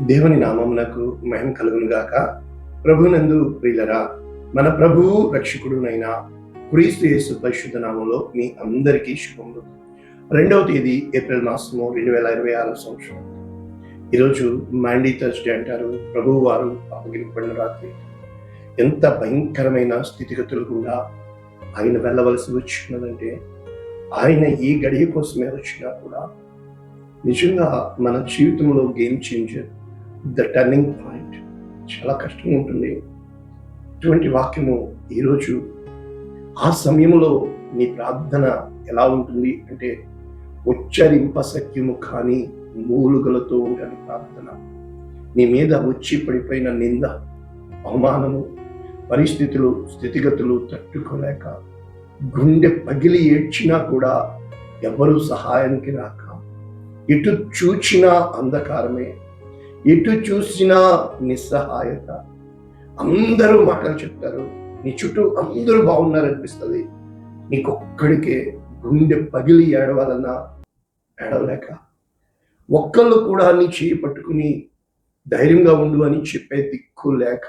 దేవుని నామమునకు మహిమ కలుగును గాక. ప్రభునందు ప్రియులరా, మన ప్రభువు రక్షకుడునైన క్రీస్తు యేసు పరిశుద్ధ నామములో మీ అందరికీ శుభములు. 2వ తేదీ ఏప్రిల్ మాసము 2026 సంవత్సరం. ఈరోజు మాండీ థర్స్డే అంటారు. ప్రభువు వారు అప్పగింపబడిన రాత్రి. ఎంత భయంకరమైన స్థితిగతులు కూడా ఆయన వెళ్ళవలసి వచ్చినదంటే, ఆయన ఈ గడియ కోసమే వచ్చినా కూడా నిజంగా మన జీవితంలో game changer, the turning point. చాలా కష్టంగా ఉంటుంది. ఇటువంటి వాక్యము ఈరోజు ఆ సమయంలో నీ ప్రార్థన ఎలా ఉంటుంది అంటే, ఉచ్చరింపశక్యము కానీ మూలుగలతో ఉండాలి ప్రార్థన. నీ మీద వచ్చి పడిపోయిన నింద, అవమానము, పరిస్థితులు, స్థితిగతులు తట్టుకోలేక గుండె పగిలి ఏడ్చినా కూడా ఎవరు సహాయానికి రాక, ఎటు చూచినా అంధకారమే, ఎటు చూసినా నిస్సహాయత. అందరూ మాటలు చెప్తారు, నీ చుట్టూ అందరూ బాగున్నారనిపిస్తుంది. నీకొక్కడికే గుండె పగిలి ఏడవాలన్నా ఏడవలేక, ఒక్కళ్ళు కూడా నీ చేయి పట్టుకుని ధైర్యంగా ఉండు అని చెప్పే దిక్కు లేక,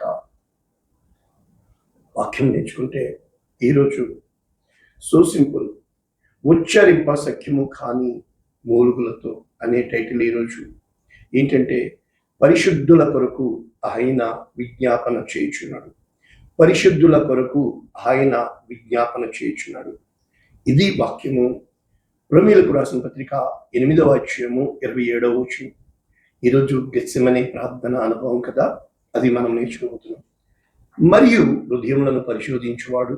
వాక్యం నేర్చుకుంటే ఈరోజు సో సింపుల్, ఉచ్చరింప సఖ్యము కాని మూలుగులతో అనే టైటిల్. ఈరోజు ఏంటంటే, పరిశుద్ధుల కొరకు ఆయన విజ్ఞాపన చేయుచున్నాడు. పరిశుద్ధుల కొరకు ఆయన విజ్ఞాపన చేయుచున్నాడు. ఇది వాక్యము. రోమీయులకు రాసిన పత్రిక 8వ అధ్యాయము 27వ వచనం. ఈరోజు గెత్సెమనే ప్రార్థన అనుభవం కదా, అది మనం నేర్చుకోబోతున్నాం. మరియు హృదయములను పరిశోధించువాడు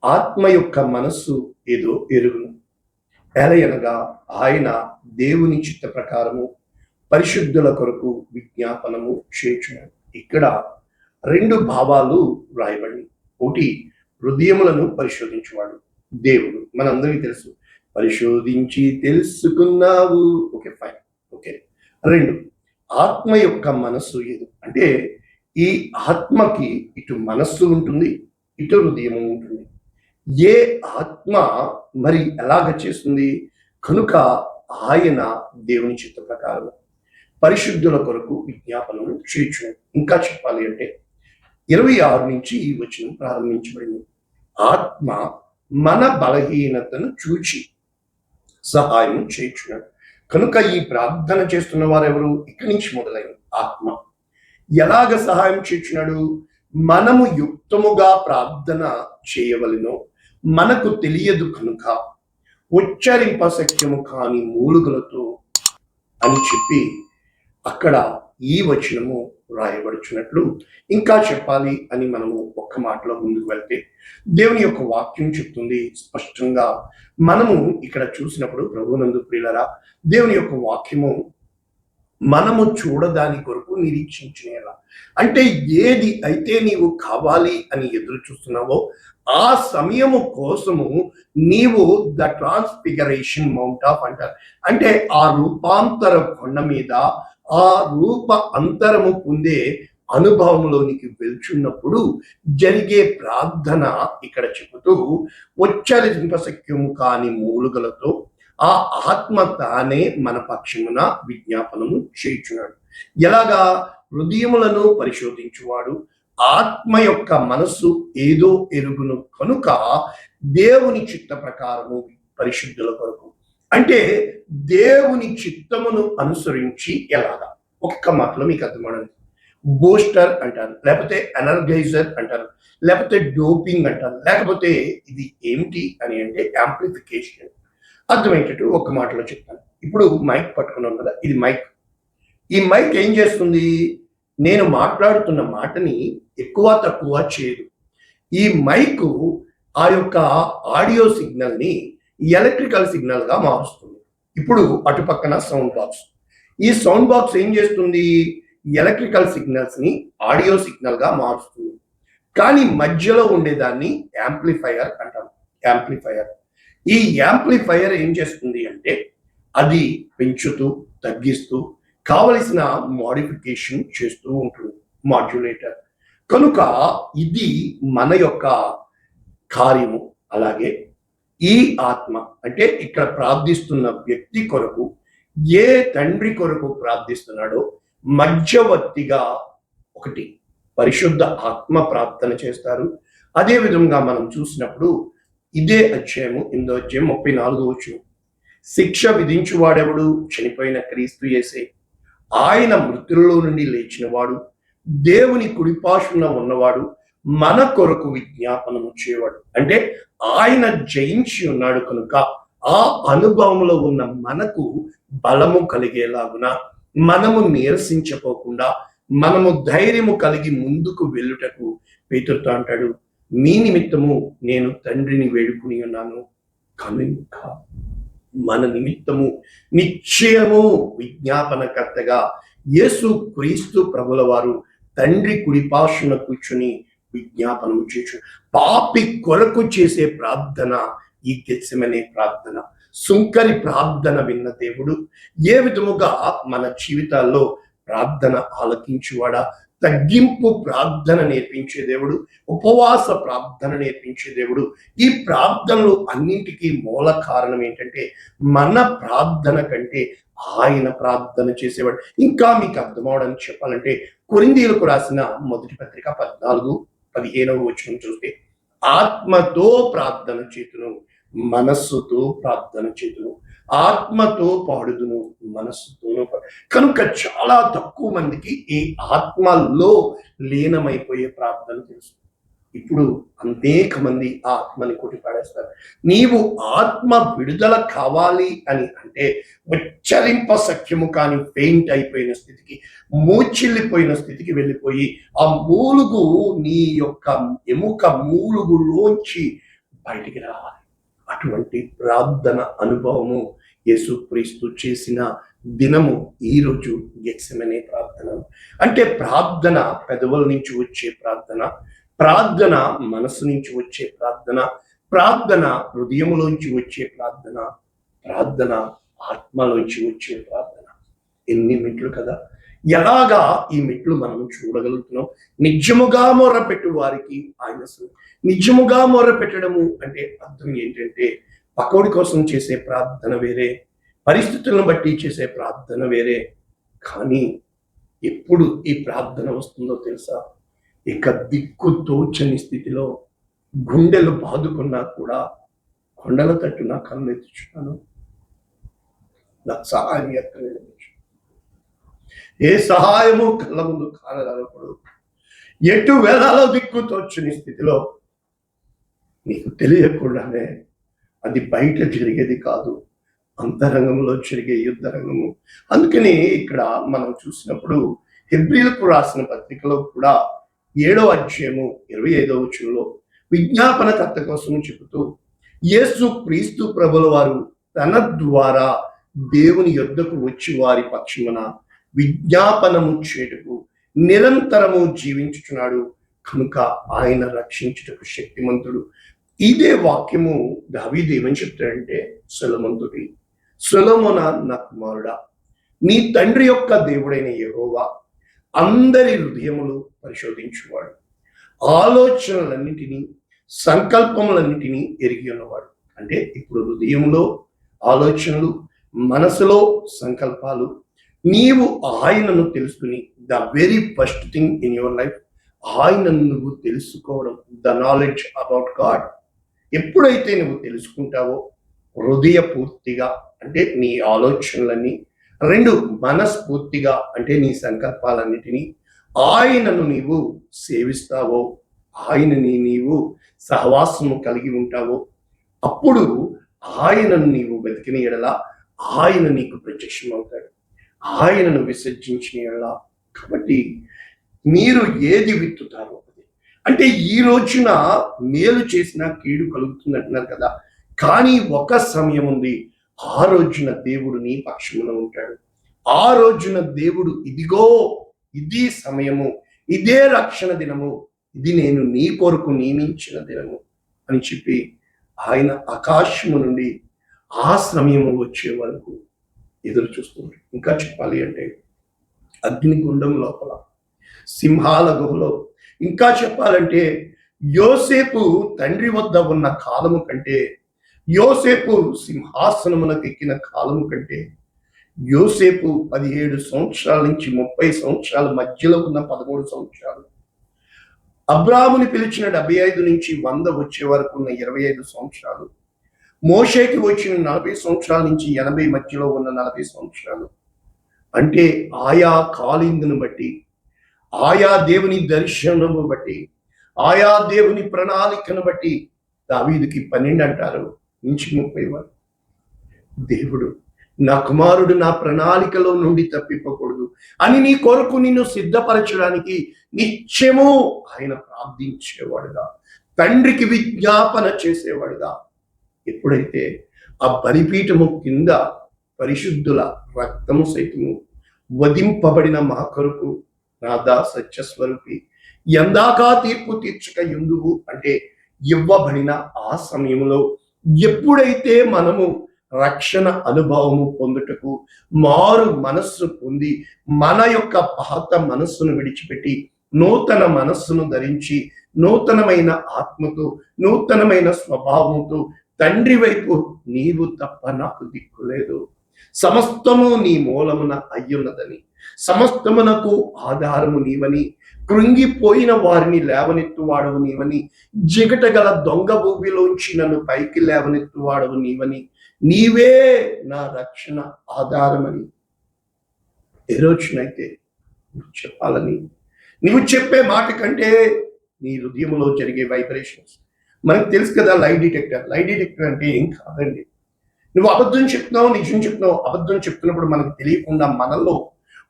ఆత్మ యొక్క మనస్సు ఏదో ఎరుగును, ఎలయనగా ఆయన దేవుని చిత్త ప్రకారము పరిశుద్ధుల కొరకు విజ్ఞాపనము చేయుచున్నాడు. ఇక్కడ 2 భావాలు వ్రాయబడి, ఒకటి హృదయములను పరిశోధించువాడు దేవుడు, మనందరికీ తెలుసు. పరిశోధించి తెలుసుకున్నావు, ఓకే ఫైన్, ఓకే. 2, ఆత్మ యొక్క మనస్సు ఏదు అంటే, ఈ ఆత్మకి ఇటు మనస్సు ఉంటుంది, ఇటు హృదయము ఉంటుంది. ఏ ఆత్మ మరి ఎలాగ చేస్తుంది కనుక ఆయన దేవుని చిత్త ప్రకారం పరిశుద్ధుల కొరకు విజ్ఞాపనము చేయుచున్నాడు. ఇంకా చెప్పాలి అంటే 26 నుంచి ఈ వచనం ప్రారంభించబడింది. ఆత్మ మన బలహీనతను చూచి సహాయం చేయుచున్నాడు. కనుక ఈ ప్రార్థన చేస్తున్న వారెవరు? ఇక్కడి నుంచి మొదలైన ఆత్మ ఎలాగ సహాయం చేయుచున్నాడు? మనము యుక్తముగా ప్రార్థన చేయవలెనో మనకు తెలియదు కనుక ఉచ్చరింప సఖ్యము కాని మూలుగులతో అని చెప్పి అక్కడ ఈ వచనము రాయబడుచున్నట్లు. ఇంకా చెప్పాలి అని మనము ఒక్క మాటలో ముందుకు వెళ్తే, దేవుని యొక్క వాక్యం చెప్తుంది స్పష్టంగా. మనము ఇక్కడ చూసినప్పుడు ప్రభునందు ప్రియులరా, దేవుని యొక్క వాక్యము మనము చూడదాని కొరకు నిరీక్షించినేలా. అంటే ఏది అయితే నీవు కావాలి అని ఎదురు చూస్తున్నావో ఆ సమయము కోసము నీవు ద ట్రాన్స్ఫిగరేషన్ మౌంట్ ఆఫ్ అంటారు. అంటే ఆ రూపాంతర కొండ మీద ఆ రూప అంతరము పొందే అనుభవంలోనికి వెళ్చున్నప్పుడు జరిగే ప్రార్థన ఇక్కడ చెబుతూ, ఉచ్చరింపశక్యము కాని మూలుగలతో ఆ ఆత్మ తానే మన పక్షమున విజ్ఞాపనము చేయుచున్నాడు. ఎలాగా? హృదయములను పరిశోధించువాడు ఆత్మ యొక్క మనస్సు ఏదో ఎరుగును కనుక దేవుని చిత్త ప్రకారము పరిశుద్ధుల కొరకు. అంటే దేవుని చిత్తమును అనుసరించి ఎలాగా? ఒక్క మాటలో మీకు అర్థమవుతుంది. బూస్టర్ అంటారు, లేకపోతే ఎనర్గైజర్ అంటారు, లేకపోతే డోపింగ్ అంటారు, లేకపోతే ఇది ఏమిటి అని అంటే యాంప్లిఫికేషన్. అర్థమయ్యేటట్టు ఒక్క మాటలో చెప్తాను. ఇప్పుడు మైక్ పట్టుకున్నాం కదా, ఇది మైక్. ఈ మైక్ ఏం చేస్తుంది? నేను మాట్లాడుతున్న మాటని ఎక్కువ తక్కువ చేయదు. ఈ మైక్ ఆ యొక్క ఆడియో సిగ్నల్ ని ఎలక్ట్రికల్ సిగ్నల్ గా మారుస్తుంది. ఇప్పుడు అటుపక్కన సౌండ్ బాక్స్. ఈ సౌండ్ బాక్స్ ఏం చేస్తుంది? ఎలక్ట్రికల్ సిగ్నల్స్ ని ఆడియో సిగ్నల్ గా మారుస్తుంది. కానీ మధ్యలో ఉండేదాన్ని యాంప్లిఫైయర్ అంటాం. యాంప్లిఫైయర్. ఈ యాంప్లిఫైయర్ ఏం చేస్తుంది అంటే, అది పెంచుతూ తగ్గిస్తూ కావలసిన మోడిఫికేషన్ చేస్తూ ఉంటుంది, మాడ్యులేటర్. కనుక ఇది మన యొక్క కార్యము. అలాగే ఈ ఆత్మ అంటే ఇక్కడ ప్రార్థిస్తున్న వ్యక్తి కొరకు, ఏ తండ్రి కొరకు ప్రార్థిస్తున్నాడో, మధ్యవర్తిగా ఒకటి పరిశుద్ధ ఆత్మ ప్రార్థన చేస్తారు. అదే విధంగా మనం చూసినప్పుడు ఇదే అధ్యాయము 8వ అధ్యాయం 34వ వచనం, శిక్ష విధించువాడెవడు? చనిపోయిన క్రీస్తు యేసే. ఆయన మృతులలో నుండి లేచినవాడు, దేవుని కుడిపార్శ్వన ఉన్నవాడు, మన కొరకు విజ్ఞాపనము చేయవాడు. అంటే ఆయన జయించి ఉన్నాడు కనుక ఆ అనుభవంలో ఉన్న మనకు బలము కలిగేలాగున, మనము నీరసించపోకుండా, మనము ధైర్యము కలిగి ముందుకు వెళ్ళుటకు పేతురుతో అంటాడు, మీ నిమిత్తము నేను తండ్రిని వేడుకుని ఉన్నాను కనుక మన నిమిత్తము నిశ్చయము విజ్ఞాపనకర్తగా యేసు క్రీస్తు ప్రభుల వారు తండ్రి కుడిపార్శ్వన కూర్చుని విజ్ఞాపనము చేసు. పాపి కొరకు చేసే ప్రార్థన ఈ గెత్సెమనే ప్రార్థన. సుంకరి ప్రార్థన విన్న దేవుడు ఏ విధముగా మన జీవితాల్లో ప్రార్థన ఆలకించువాడా, తగ్గింపు ప్రార్థన నేర్పించే దేవుడు, ఉపవాస ప్రార్థన నేర్పించే దేవుడు. ఈ ప్రార్థనలు అన్నింటికీ మూల కారణం ఏంటంటే మన ప్రార్థన కంటే ఆయన ప్రార్థన చేసేవాడు. ఇంకా మీకు అర్థమవడానికి చెప్పాలంటే కొరింథీయులకు రాసిన మొదటి పత్రిక 14:15 వచనం చూస్తే, ఆత్మతో ప్రార్థన చేతును, మనస్సుతో ప్రార్థన చేతును, ఆత్మతో పాడుదును, మనస్సుతోనూ. కనుక చాలా తక్కువ మందికి ఈ ఆత్మలో లీనమైపోయే ప్రార్థన తెలుసు. ఇప్పుడు అనేక మంది ఆత్మని కొట్టిపాడేస్తారు. నీవు ఆత్మ విడుదల కావాలి అని అంటే ఉచ్చరింప సఖ్యము కాని పెయింట్ అయిపోయిన స్థితికి, మూచిల్లిపోయిన స్థితికి వెళ్ళిపోయి ఆ మూలుగు నీ యొక్క ఎముక మూలుగులోంచి బయటికి రావాలి. అటువంటి ప్రార్థన అనుభవము యేసుక్రీస్తు చేసిన దినము ఈరోజు గెత్సెమనే ప్రార్థన. అంటే ప్రార్థన పెదవుల నుంచి వచ్చే ప్రార్థన, ప్రార్థన మనసు నుంచి వచ్చే ప్రార్థన, ప్రార్థన హృదయములోంచి వచ్చే ప్రార్థన, ప్రార్థన ఆత్మలోంచి వచ్చే ప్రార్థన. ఎన్ని మెట్లు కదా! ఎలాగా ఈ మెట్లు మనం చూడగలుగుతున్నాం? నిజముగా మొర్రపెట్టు వారికి ఆయన నిజముగా మొర్రపెట్టడము అంటే అర్థం ఏంటంటే పకోడి కోసం చేసే ప్రార్థన వేరే, పరిస్థితులను బట్టి చేసే ప్రార్థన వేరే. కానీ ఎప్పుడు ఈ ప్రార్థన వస్తుందో తెలుసా? ఇక దిక్కు తోచని స్థితిలో గుండెలు బాదుకున్నా కూడా కొండల తట్టు నా కళ్ళు ఎత్తుచున్నాను, నాకు సహాయం ఎక్కలేదు. ఏ సహాయము కళ్ళ ముందు కానప్పుడు ఎటు వేళలో దిక్కు తోచని స్థితిలో నీకు తెలియకుండానే, అది బయట జరిగేది కాదు, అంతరంగంలో జరిగే యుద్ధ రంగము. అందుకని ఇక్కడ మనం చూసినప్పుడు హెబ్రీలకు రాసిన పత్రికలో కూడా 7వ అధ్యాయము 25వ వచనంలో విజ్ఞాపనకర్త కోసం చెబుతూ, యేసు క్రీస్తు ప్రభుల వారు తన ద్వారా దేవుని యొద్దకు వచ్చి వారి పక్షమున విజ్ఞాపనము చేయుటకు నిరంతరము జీవించుచున్నాడు కనుక ఆయన రక్షించుటకు శక్తిమంతుడు. ఇదే వాక్యము దావీదు ఏమని చెప్తాడంటే, సొలొమోనుతోటి, సొలొమోన నా కుమారుడా, నీ తండ్రి యొక్క దేవుడైన యెహోవా అందరి హృదయములు పరిశోధించువాడు, ఆలోచనలన్నిటినీ సంకల్పములన్నిటినీ ఎరిగి ఉన్నవాడు. అంటే ఇప్పుడు హృదయంలో ఆలోచనలు, మనసులో సంకల్పాలు, నీవు ఆయనను తెలుసుకుని, the very first thing in your life ఆయనను నువ్వు తెలుసుకోవడం, ద నాలెడ్జ్ అబౌట్ గాడ్. ఎప్పుడైతే నువ్వు తెలుసుకుంటావో హృదయ పూర్తిగా అంటే నీ ఆలోచనలన్నీ, 2 మనస్ఫూర్తిగా అంటే నీ సంకల్పాలన్నిటినీ ఆయనను నీవు సేవిస్తావో, ఆయనని నీవు సహవాసము కలిగి ఉంటావో, అప్పుడు ఆయనను నీవు వెతికిన ఎడల ఆయన నీకు ప్రత్యక్షమవుతాడు, ఆయనను విసర్జించిన ఎడల. కాబట్టి మీరు ఏది విత్తుతారో అది. అంటే ఈ రోజున మేలు చేసిన కీడు కలుగుతుంది అంటున్నారు కదా, కానీ ఒక సమయం ఉంది, ఆ రోజున దేవుడు నీ పక్షమున ఉంటాడు. ఆ రోజున దేవుడు ఇదిగో ఇది సమయము, ఇదే రక్షణ దినము, ఇది నేను నీ కొరకు నియమించిన దినము అని చెప్పి ఆయన ఆకాశము నుండి ఆ సమయము వచ్చే వరకు ఎదురు చూస్తుంది. ఇంకా చెప్పాలి అంటే అగ్నిగుండం లోపల, సింహాల గుహలో, ఇంకా చెప్పాలంటే యోసేపు తండ్రి వద్ద ఉన్న కాలము కంటే, యోసేపు సింహాసనమునకు ఎక్కిన కాలము కంటే యోసేపు 17 సంవత్సరాల నుంచి 30 సంవత్సరాల మధ్యలో ఉన్న 13 సంవత్సరాలు, అబ్రాహాముని పిలిచిన 75 నుంచి 100 వచ్చే వరకు ఉన్న 25 సంవత్సరాలు, మోషేకి వచ్చిన 40 సంవత్సరాల నుంచి 80 మధ్యలో ఉన్న 40 సంవత్సరాలు. అంటే ఆయా కాలింగ్ను బట్టి, ఆయా దేవుని దర్శనము బట్టి, ఆయా దేవుని ప్రణాళికను బట్టి దావీదుకి 12 అంటారు నుంచి 30 వరకు. దేవుడు నా కుమారుడు నా ప్రణాళికలో నుండి తప్పిపోకూడదు అని నీ కొరకు నిన్ను సిద్ధపరచడానికి నిత్యము ఆయన ప్రార్థించేవాడుగా, తండ్రికి విజ్ఞాపన చేసేవాడుగా, ఎప్పుడైతే ఆ బలిపీఠము కింద పరిశుద్ధుల రక్తము సైతము వధింపబడిన మా కొరకు నాదా సత్యస్వరూపి ఎందాకా తీర్పు తీర్చక ఎందువు అంటే ఇవ్వబడిన ఆ సమయంలో ఎప్పుడైతే మనము రక్షణ అనుభవము పొందుటకు మారు మనస్సు పొంది మన యొక్క పాత మనస్సును విడిచిపెట్టి నూతన మనస్సును ధరించి నూతనమైన ఆత్మతో నూతనమైన స్వభావంతో తండ్రి వైపు నీవు తప్ప నాకు దిక్కులేదు, సమస్తము నీ మూలమున అయ్యున్నదని, సమస్తమునకు ఆధారము నీవని, కృంగిపోయిన వారిని లేవనెత్తువాడవు నీవని, జిగటగల దొంగ భూమిలోంచి నన్ను పైకి లేవనెత్తువాడవు నీవని, నీవే నా రక్షణ ఆధారమని ఏ రోజునైతే చెప్పాలని, నువ్వు చెప్పే మాట కంటే నీ హృదయంలో జరిగే వైబ్రేషన్స్ మనకు తెలుసు కదా. లై డిటెక్టర్ అంటే ఏం కాదండి. నువ్వు అబద్ధం చెప్తున్నావు, నిజం చెప్తున్నావు. అబద్ధం చెప్తున్నప్పుడు మనకు తెలియకుండా మనలో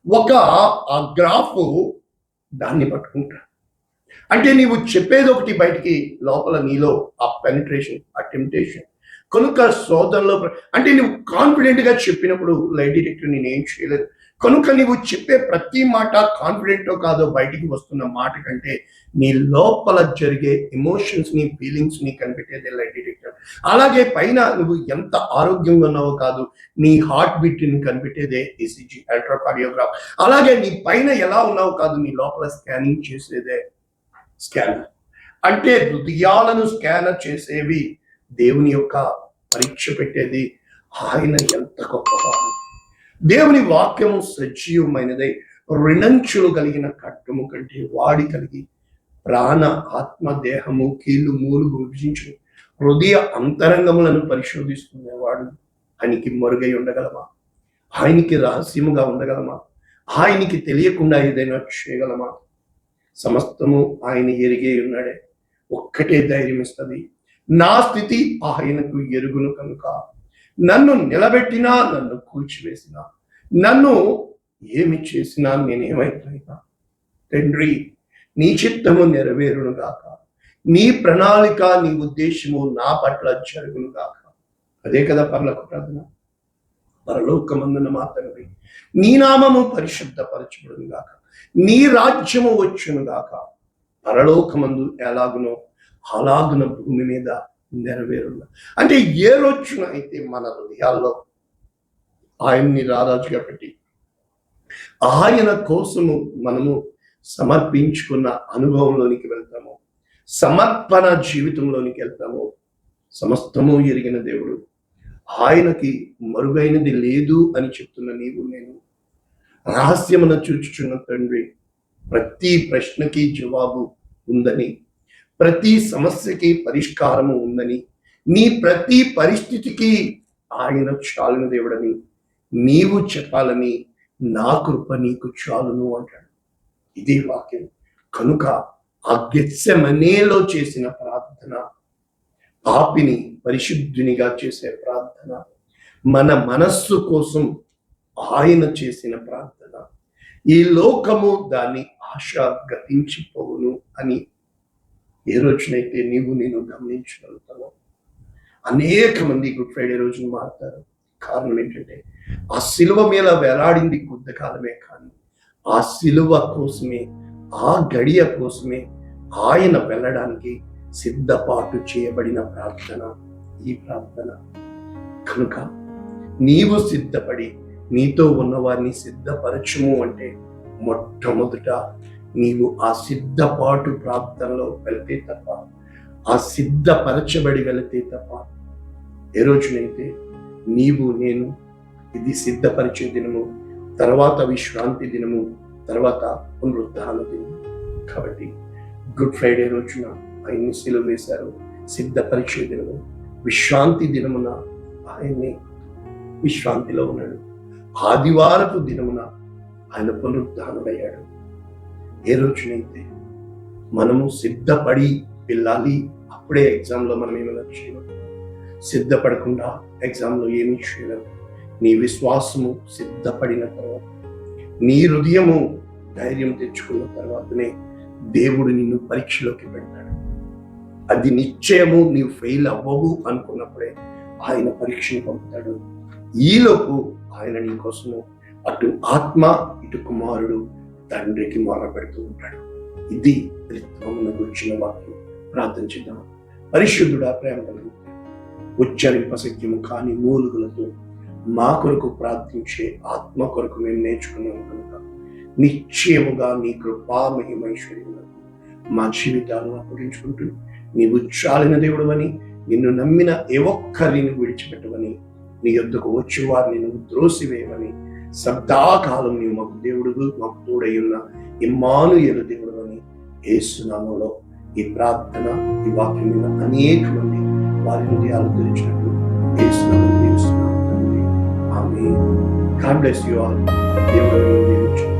ఒక ఆ గ్రాఫ్ దాన్ని పట్టుకుంటా. అంటే నీవు చెప్పేది ఒకటి, బయటికి లోపల నీలో ఆ పెనిట్రేషన్, ఆ టెంప్టేషన్. కనుక సోదరులో అంటే నువ్వు కాన్ఫిడెంట్ గా చెప్పినప్పుడు లై డిటెక్టర్ నేనేం చేయలేదు. కనుక నువ్వు చెప్పే ప్రతి మాట కాన్ఫిడెంటో కాదో బయటికి వస్తున్న మాట కంటే నీ లోపల జరిగే ఎమోషన్స్ ని, ఫీలింగ్స్ ని కనిపెట్టేదే లై డిటెక్టర్. అలాగే పైన నువ్వు ఎంత ఆరోగ్యంగా ఉన్నావో కాదు, నీ హార్ట్ బీట్ ని కనిపెట్టేదే ECG, ఎలక్ట్రోకార్డియోగ్రాఫ్. అలాగే నీ పైన ఎలా ఉన్నావో కాదు, నీ లోపల స్కానింగ్ చేసేదే స్కానర్. అంటే హృదయాలను స్కానర్ చేసేవి దేవుని యొక్క పరీక్ష పెట్టేది ఆయన ఎంత గొప్పవాడు. దేవుని వాక్యము సజీవమైనదై రెండంచులు కలిగిన ఖడ్గము కంటే వాడి కలిగి ప్రాణ ఆత్మ దేహము కీళ్ళు మూలు విభజించు హృదయ అంతరంగములను పరిశోధిస్తున్నవాడు. ఆయనకి మరుగై ఉండగలమా? ఆయనకి రహస్యముగా ఉండగలమా? ఆయనకి తెలియకుండా ఏదైనా చేయగలమా? సమస్తము ఆయన ఎరిగే ఉన్నాడే. ఒక్కటే ధైర్యం ఇస్తుంది, నా స్థితి ఆయనకు ఎరుగును కనుక నన్ను నిలబెట్టినా, నన్ను కూల్చివేసినా, నన్ను ఏమి చేసినా, నేనేమైపోయినా తండ్రి నీ చిత్తము నెరవేరును గాక, నీ ప్రణాళిక, నీ ఉద్దేశము నా పట్ల జరుగును గాక. అదే కదా పరలోక ప్రార్థన. పరలోకమందున మా తండ్రి నీ నామము పరిశుద్ధపరచబడును గాక, నీ రాజ్యము వచ్చును గాక, పరలోకమందు ఎలాగునో అలాగున భూమి మీద నెరవేరును. అంటే ఏ రోజున అయితే మన హృదయాల్లో ఆయన్ని రారాజుగా పెట్టి ఆయన కోసము మనము సమర్పించుకున్న అనుభవంలోనికి వెళ్తాము, సమర్పణ జీవితంలోనికి వెళ్తాము, సమస్తము ఎరిగిన దేవుడు, ఆయనకి మరుగైనది లేదు అని చెప్తున్న నీవు నేను, రహస్యమున చూచుచున్న తండ్రి, ప్రతి ప్రశ్నకి జవాబు ఉందని, ప్రతి సమస్యకి పరిష్కారము ఉందని, నీ ప్రతి పరిస్థితికి ఆయన చాలును దేవుడని నీవు చెప్పాలని, నా కృప నీకు చాలును అంటాడు. ఇదే వాక్యం. కనుక ఆ గెత్సెమనేలో చేసిన ప్రార్థన, పాపిని పరిశుద్ధునిగా చేసే ప్రార్థన, మన మనస్సు కోసం ఆయన చేసిన ప్రార్థన, ఈ లోకము దాన్ని ఆశ గతించిపోవును అని ఏ రోజునైతే నేను గమనించగలుగుతానో అనేక మంది గుడ్ ఫ్రైడే రోజున మారుతారు. కారణం ఏంటంటే ఆ సిలువ మీద వేలాడింది కొద్దికాలమే, కానీ ఆ సిలువ కోసమే, ఆ గడియ కోసమే ఆయన వెళ్ళడానికి సిద్ధపాటు చేయబడిన ప్రార్థన ఈ ప్రార్థన. కనుక నీవు సిద్ధపడి నీతో ఉన్న వారిని సిద్ధపరచుము అంటే మొట్టమొదట నీవు ఆ సిద్ధపాటు ప్రార్థనలో వెళితే తప్ప, ఆ సిద్ధపరచబడి వెళితే తప్ప ఏ రోజునైతే నీవు నేను ఇది సిద్ధపరిచే దినము, తర్వాత విశ్రాంతి దినము, తర్వాత పునరుద్ధాన దినము. కాబట్టి గుడ్ ఫ్రైడే రోజున ఆయన్ని సిలువ వేశారు, సిద్ధపరిచే దినము. విశ్రాంతి దినమున ఆయన్ని విశ్రాంతిలో ఉన్నాడు. ఆదివారపు దినమున ఆయన పునరుద్ధానుడయ్యాడు. ఏ రోజునైతే మనము సిద్ధపడి వెళ్ళాలి, అప్పుడే ఎగ్జామ్లో మనం ఏమైనా చేయలేము. సిద్ధపడకుండా ఎగ్జామ్లో ఏమీ చేయలేము. నీ విశ్వాసము సిద్ధపడిన తర్వాత, నీ హృదయము ధైర్యం తెచ్చుకున్న తర్వాతనే దేవుడు నిన్ను పరీక్షలోకి పెడతాడు. అది నిశ్చయము, నీవు ఫెయిల్ అవ్వవు అనుకున్నప్పుడే ఆయన పరీక్షను పంపుతాడు. ఈలోపు ఆయన నీ కోసము అటు ఆత్మ ఇటు కుమారుడు తండ్రికి మొరపెడుతూ ఉంటాడు. ఇది త్రిత్వమును గురించిన వాక్యం. ప్రార్థన చేద్దాం. పరిశుద్ధుడా, ప్రేమ కలిగి ఉచ్చరింపశక్యము కాని మూలుగులతో మా కొరకు ప్రార్థించే ఆత్మ కొరకు మేము నేర్చుకున్నాము కనుక నిశ్చయముగా నీ కృపా మహిమైశ్వర్యములకు మా జీవితాలను అప్పగించుకుంటూ, నీవు చాలిన దేవుడు అని, నిన్ను నమ్మిన ఏ ఒక్కరిని విడిచిపెట్టవని, నీ యొద్దకు వచ్చి వారిని నువ్వు త్రోసివేయమని, సదాకాలం నీవు మాకు దేవుడు, మాకు తోడై ఉన్న ఇమ్మానుయేలు దేవుడు అని యేసు నామములో ఈ ప్రార్థన, ఈ వాక్యం మీద అనేక మంది వారి హృదయాలు తెరిచినట్లు యేసు నామములో దీవిస్తున్నాము తండ్రి. ఆమేన్. God bless you all. దేవుడు దీవించును.